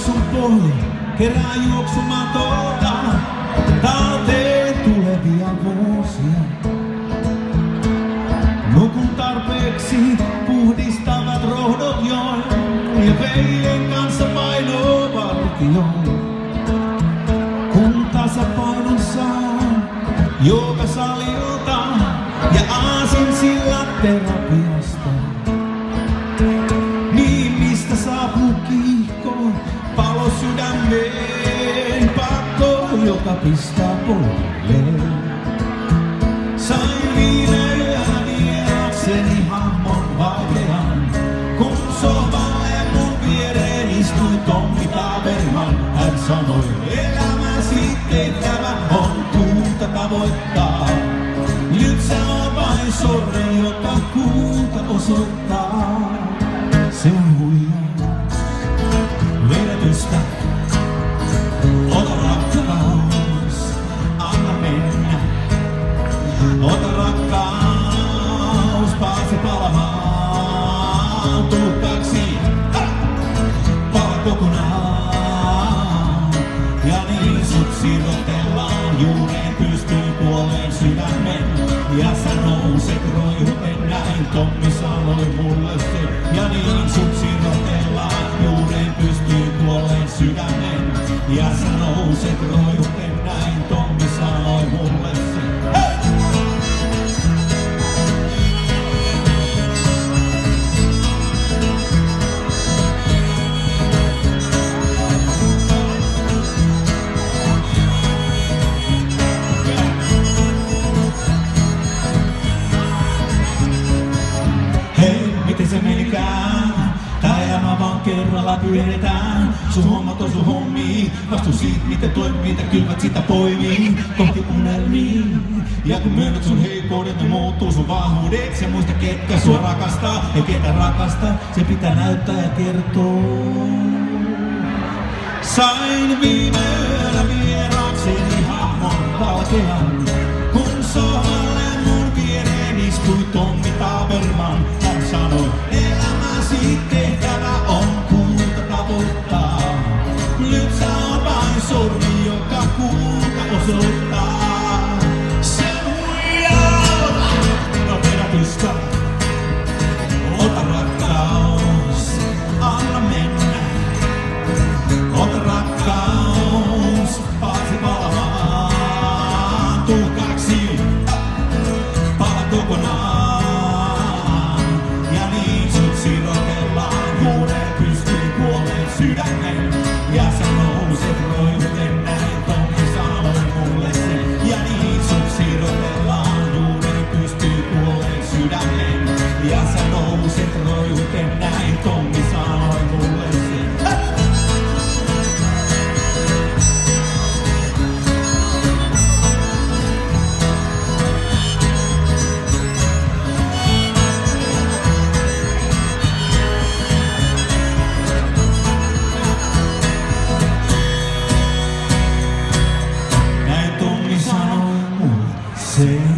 sun poli, kerää juoksumatonta, talteen tulevia vuosia. Nukun tarpeeksi, puhdistavat rohdot join, ja veljen kanssa painoo vartioin. Kun tasapainon saan, joka salilta, ja aasin sillä terapiasta. Niin mistä saapuu kiihko, palo sydämeen, pakko, joka pistää polvilleen. Sain viime yönä vierakseni hahmon vaikean, kun sohvalle mun viereen istui Tommi Taberman. Hän sanoi, elämäsi tehtävä on kuuta tavoittaa. Nyt sä oot vain sorre, joka kuuta osoittaa. Se on huijaus, vedetystä. Ota rakkaus, anna mennä. Ota rakkaus, pääse palamaan. Tuhkaksi, pala kokonaan. Ja niin sut sirotellaan juureen pystyyn puoleen sydämen. Ja sä nouset roihuten näin, Tommi sanoi mulle se. Ja niin sut sirotellaan juureen pystyyn puoleen sydämen. Ja sä nouset roihuten näin, Tommi sanoi mulle se. Hei! Miten se menikään? Tää elämä vaan kerralla pyöritään. Sun hommat on sun hommii. Vastu siitä miten toimii, mitä kylmät sitä poimii. Kohti unelmiin. Ja kun myönnät sun heikkoudet, ne muuttuu sun vahvuudeksi. Ja muista ketkä sua rakastaa ja ketä rakastaa. Se pitää näyttää ja kertoo. Sain viime yönä vierakseni hahmon valkean. Kun sohvalle mun viereen istui Tommi Taberman. Hän sanoi, elämäsi tehtävä on kuuta tavoittaa. Nyt sä oot vain sormi, joka kuuta osoittaa. Se huijaa, no vedätystä. Ota rakkaus, anna mennä. Ota rakkaus, pääse palamaan. Tuhkaksi, pala kokonaan. Ja niin sut sirotellaan juureen pystyyn puoleen sydämen. Ja sä nouset roihuten näin, Tommi sanoi mulle sen. Ja niin sut sirotellaan juureen pystyyn puoleen sydämen. Ja sä nouset roihuten näin, Tommi sanoi mulle sen. Näin Tommi sanoi mulle sen.